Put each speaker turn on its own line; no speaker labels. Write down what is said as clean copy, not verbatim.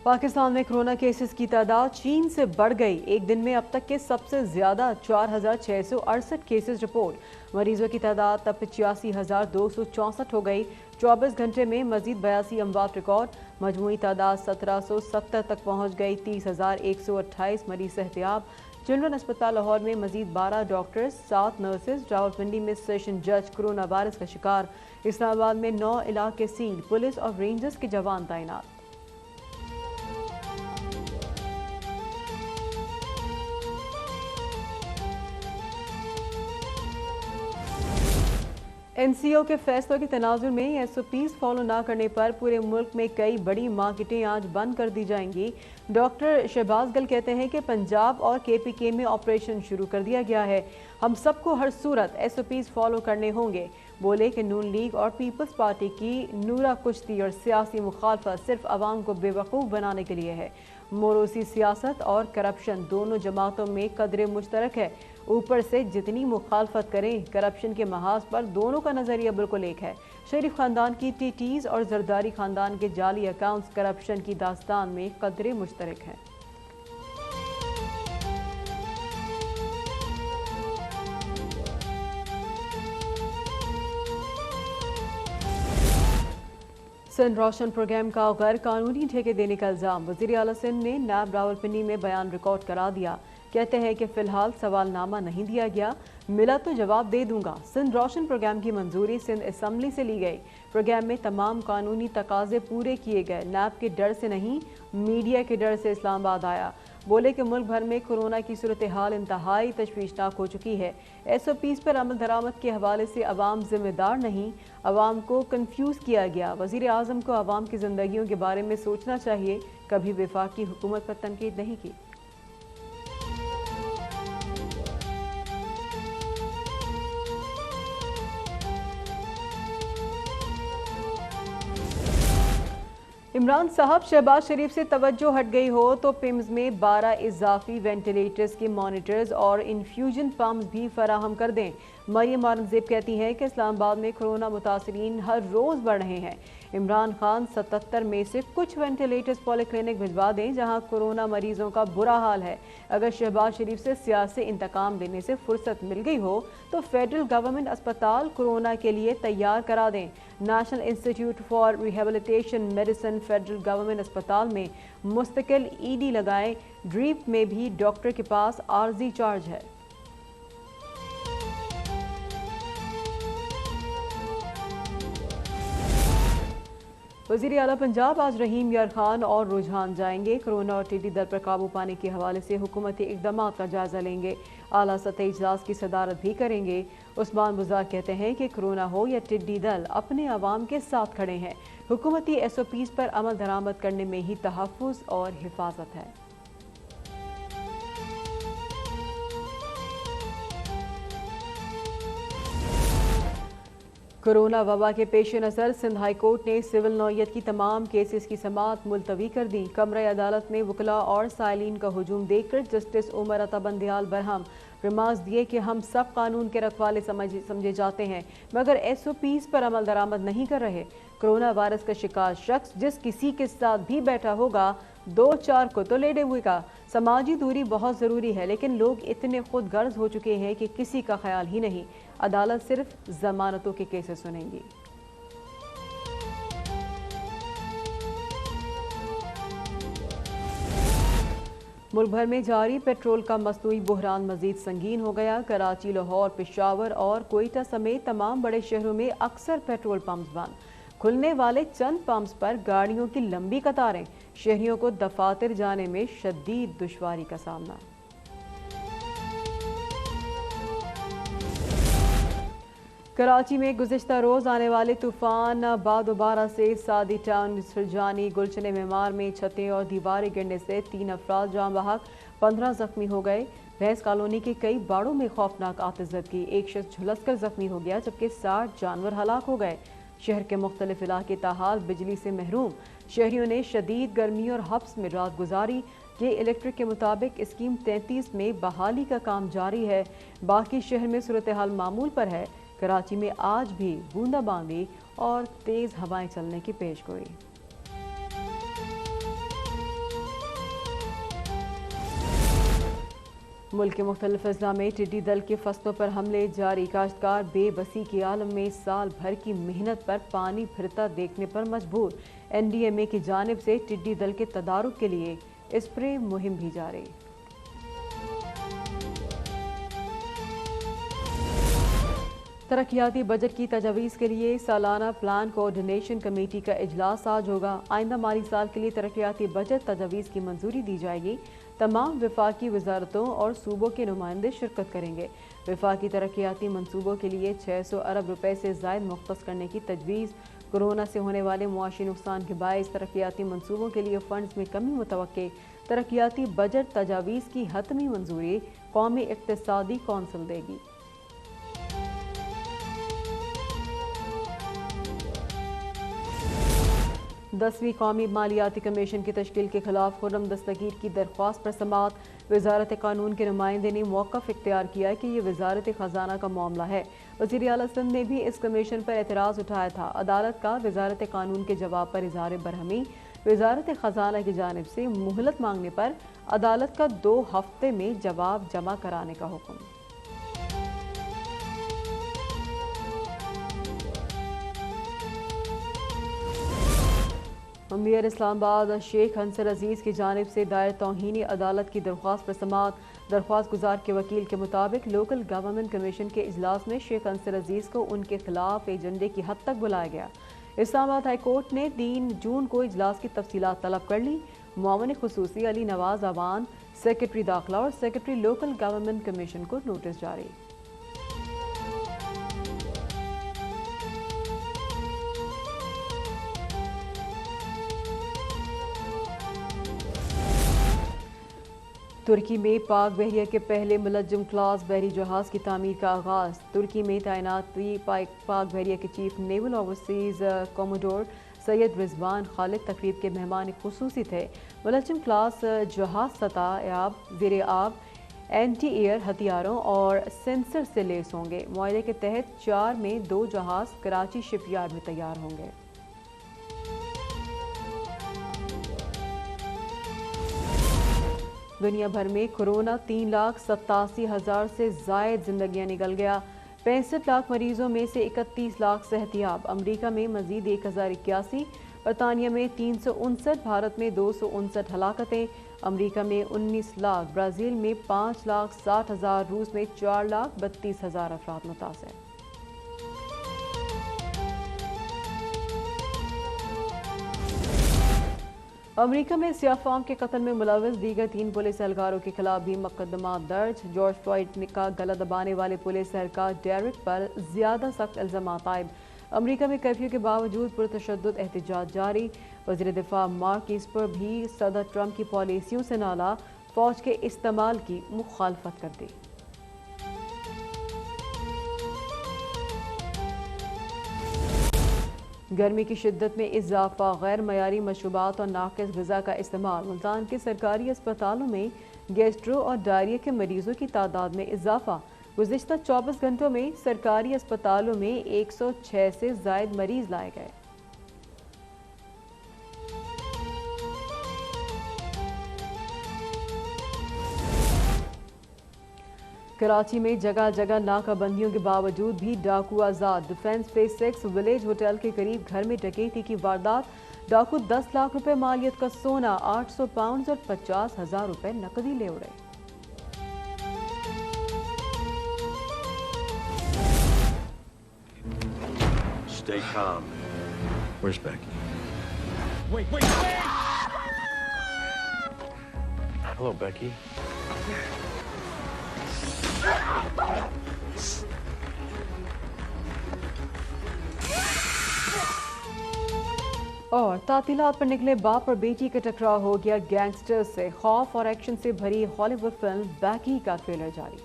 पाकिस्तान में corona cases की तादाद चीन से बढ़ गई। एक दिन में अब तक के सबसे ज़्यादा 4,668 केसेस रिपोर्ट। मरीजों की तादाद तब 85,264 हो गई। 24 घंटे में मजीद 82 अमवात रिकॉर्ड। मजमूई तादाद 1770 तक पहुँच गई। 30,128 मरीज सेहतियाब। चिल्ड्रन अस्पताल लाहौर में मजीद 12 डॉक्टर्स 7 नर्सेज। रावलपिंडी में सेशन जज कोरोना वायरस का शिकार। इस्लामाबाद में 9 इलाके सील। पुलिस और रेंजर्स के जवान तैनात। NCO के फैसलों के तनाजुर में SOPs फॉलो ना करने पर पूरे मुल्क में कई बड़ी मार्केटें आज बंद कर दी जाएंगी। डॉक्टर शहबाज गल कहते हैं कि पंजाब और KPK में ऑपरेशन शुरू कर दिया गया है। हम सबको हर सूरत SOPs फॉलो करने होंगे। बोले कि नून लीग और पीपल्स पार्टी की नूरा कुश्ती और सियासी मुखालफत सिर्फ अवाम को बेवकूफ़ बनाने के लिए है। मोरूसी सियासत और करप्शन दोनों जमातों में कदरे मुश्तरक है। ऊपर से जितनी मुखालफत करें, करप्शन के महाज पर दोनों का नज़रिया बिल्कुल एक है। शरीफ खानदान की TTs और जरदारी खानदान के जाली अकाउंट्स करप्शन की दास्तान में कदरे मुश्तरक हैं। सिंध रोशन प्रोग्राम का गैर कानूनी ठेके देने का इल्ज़ाम। वज़ीर आला सिंध ने नैब रावलपिंडी में बयान रिकॉर्ड करा दिया। कहते हैं कि फ़िलहाल सवालनामा नहीं दिया गया, मिला तो जवाब दे दूंगा। सिंध रोशन प्रोग्राम की मंजूरी सिंध असम्बली से ली गई। प्रोग्राम में तमाम कानूनी तकाजे पूरे किए गए। नैब के डर से नहीं, मीडिया के डर से इस्लामाबाद आया। बोले कि मुल्क भर में कोरोना की सूरत हाल इंतहाई तशवीशनाक हो चुकी है। SOPs पर अमल दरामद के हवाले से अवाम जिम्मेदार नहीं, अवाम को कंफ्यूज किया गया। वज़ीर आज़म को अवाम की ज़िंदगियों के बारे में सोचना चाहिए, कभी वफाकी हुकूमत पर तनकीद नहीं की। इमरान साहब, शहबाज शरीफ से तवज्जो हट गई हो तो पिम्स में 12 इजाफी वेंटिलेटर्स के मॉनिटर्स और इन्फ्यूजन पम्प्स भी फराहम कर दें। मरियम औरंगजेब कहती हैं कि इस्लामाबाद में कोरोना मुतासरीन हर रोज़ बढ़ रहे हैं। इमरान खान 77 में से कुछ वेंटिलेटर्स पॉलीक्लिनिक भिजवा दें जहां कोरोना मरीजों का बुरा हाल है। अगर शहबाज शरीफ से सियासी इंतकाम लेने से फुर्सत मिल गई हो तो फेडरल गवर्नमेंट अस्पताल कोरोना के लिए तैयार करा दें। National institute for rehabilitation medicine federal government अस्पताल में मुस्तकिल ED लगाएं। ड्रीप में भी डॉक्टर के पास आर्जी चार्ज है। वज़ीर आला पंजाब आज रहीम यार खान और रुझान जाएंगे। कोरोना और टिड्डी दल पर काबू पाने के हवाले से हुकूमती इक़दाम का जायज़ा लेंगे। आला सतही इजलास की सदारत भी करेंगे। उस्मान बुज़ार कहते हैं कि कोरोना हो या टिड्डी दल अपने अवाम के साथ खड़े हैं। हुकूमती SOPs पर अमल दरामद करने में ही तहफ़्फ़ुज़ और हिफाजत है। कोरोना वबा के पेश नज़र सिंध हाई कोर्ट ने सिविल नौयत की तमाम केसेस की समाअत मुलतवी कर दी। कमरे अदालत में वकला और साइलिन का हुजूम देखकर जस्टिस उमर अता बंदियाल बरहम रिमार्क्स दिए कि हम सब कानून के रखवाले समझे जाते हैं मगर SOPs पर अमल दरामद नहीं कर रहे। कोरोना वायरस का शिकार शख्स जिस किसी के साथ भी बैठा होगा 2-4 को तो लेडे हुए का। समाजी दूरी बहुत ज़रूरी है लेकिन लोग इतने खुद गर्ज हो चुके हैं कि किसी का ख्याल ही नहीं। अदालत सिर्फ जमानतों के केसेस सुनेंगी। मुल्क भर में जारी पेट्रोल का मसनूई बहरान मजीद संगीन हो गया। कराची, लाहौर, पेशावर और कोयटा समेत तमाम बड़े शहरों में अक्सर पेट्रोल पंप्स बंद। खुलने वाले चंद पंप्स पर गाड़ियों की लंबी कतारें। शहरियों को दफातर जाने में शदीद दुश्वारी का सामना। कराची में गुज़िश्ता रोज़ आने वाले तूफ़ान बादोबारा से सादी टाउन, सुरजानी, गुलशन मेमार में छतें और दीवारें गिरने से 3 अफराद जान बहक, 15 जख्मी हो गए। भैंस कॉलोनी के कई बाड़ों में खौफनाक आतिशज़दगी, एक शख्स झुलसकर जख्मी हो गया जबकि 60 जानवर हलाक हो गए। शहर के मुख्तलिफ इलाके ताहाल बिजली से महरूम। शहरियों ने शदीद गर्मी और हब्स में रात गुजारी। ये इलेक्ट्रिक के मुताबिक स्कीम 33 में बहाली का काम जारी है। बाकी शहर में सूरत हाल मामूल पर है। कराची में आज भी बूंदाबांदी और तेज़ हवाएं चलने की पेशगोई। ملک کے مختلف اضلاع میں ٹڈی دل کے فصلوں پر حملے جاری، کاشتکار بے بسی کے عالم میں سال بھر کی محنت پر پانی پھرتا دیکھنے پر مجبور۔ NDMA کی جانب سے ٹڈی دل کے تدارک کے لیے اسپرے مہم بھی جاری۔ ترقیاتی بجٹ کی تجویز کے لیے سالانہ پلان کوآرڈینیشن کمیٹی کا اجلاس آج ہوگا۔ آئندہ مالی سال کے لیے ترقیاتی بجٹ تجویز کی منظوری دی جائے گی۔ تمام وفاقی وزارتوں اور صوبوں کے نمائندے شرکت کریں گے۔ وفاقی ترقیاتی منصوبوں کے لیے 600 ارب روپے سے زائد مختص کرنے کی تجویز۔ کورونا سے ہونے والے معاشی نقصان کے باعث ترقیاتی منصوبوں کے لیے فنڈز میں کمی متوقع۔ ترقیاتی بجٹ تجاویز کی حتمی منظوری قومی اقتصادی کونسل دے گی۔ دسویں قومی مالیاتی کمیشن کی تشکیل کے خلاف خرم دستگیر کی درخواست پر سماعت۔ وزارت قانون کے نمائندے نے موقف اختیار کیا کہ یہ وزارت خزانہ کا معاملہ ہے۔ وزیر اعلیٰ سندھ نے بھی اس کمیشن پر اعتراض اٹھایا تھا۔ عدالت کا وزارت قانون کے جواب پر اظہار برہمی۔ وزارت خزانہ کی جانب سے مہلت مانگنے پر عدالت کا 2 ہفتے میں جواب جمع کرانے کا حکم۔ امیر اسلام آباد شیخ عنصر عزیز کی جانب سے دائر توہین عدالت کی درخواست پر سماعت۔ درخواست گزار کے وکیل کے مطابق لوکل گورنمنٹ کمیشن کے اجلاس میں شیخ عنصر عزیز کو ان کے خلاف ایجنڈے کی حد تک بلایا گیا۔ اسلام آباد ہائی کورٹ نے 3 جون کو اجلاس کی تفصیلات طلب کر لی۔ معاون خصوصی علی نواز اوان، سیکرٹری داخلہ اور سیکرٹری لوکل گورنمنٹ کمیشن کو نوٹس جاری۔ ترکی میں پاک بحریہ کے پہلے ملجم کلاس بحری جہاز کی تعمیر کا آغاز۔ ترکی میں تعیناتی پاک بحریہ کے چیف نیول اوورسیز کوموڈور سید رضوان خالد تقریب کے مہمان خصوصی تھے۔ ملجم کلاس جہاز سطح آب، زیر آب، اینٹی ایئر ہتھیاروں اور سینسر سے لیس ہوں گے۔ معاہدے کے تحت 4 میں 2 جہاز کراچی شپ یارڈ میں تیار ہوں گے۔ دنیا بھر میں کورونا 3,87,000 سے زائد زندگیاں نکل گیا۔ 65 لاکھ مریضوں میں سے 31 لاکھ صحتیاب۔ امریکہ میں مزید 1081، برطانیہ میں 359، بھارت میں 259 ہلاکتیں۔ امریکہ میں 19 لاکھ، برازیل میں 5,60,000، روس میں 4,32,000 افراد متاثر۔ امریکہ میں سیاہ فام کے قتل میں ملوث دیگر 3 پولیس اہلکاروں کے خلاف بھی مقدمات درج۔ جارج فلائیڈ کا گلا دبانے والے پولیس اہلکار ڈیرک پر زیادہ سخت الزامات عائد۔ امریکہ میں کرفیو کے باوجود پرتشدد احتجاج جاری۔ وزیر دفاع مارک ایسپر بھی صدر ٹرمپ کی پالیسیوں سے نالا، فوج کے استعمال کی مخالفت کر دی۔ گرمی کی شدت میں اضافہ، غیر معیاری مشروبات اور ناقص غذا کا استعمال۔ ملتان کے سرکاری اسپتالوں میں گیسٹرو اور ڈائریا کے مریضوں کی تعداد میں اضافہ۔ گزشتہ 24 گھنٹوں میں سرکاری اسپتالوں میں 106 سے زائد مریض لائے گئے۔ کراچی میں جگہ جگہ ناکہ بندیوں کے باوجود بھی ڈاکو آزاد۔ ڈیفنس فیز 6 ولیج ہوٹل کے قریب گھر میں ڈکیتی کی واردات۔ ڈاکو 10 لاکھ روپے مالیت کا سونا، 800 پاؤنڈز اور 50,000 روپے نقدی لے اڑے۔
Stay calm. Where's Becky? Wait! Hello, Becky.
اور تعطیلات پر نکلے باپ اور بیٹی کا ٹکراؤ ہو گیا گینگسٹر سے۔ خوف اور ایکشن سے بھری ہالی ووڈ فلم بیکی کا ٹریلر جاری۔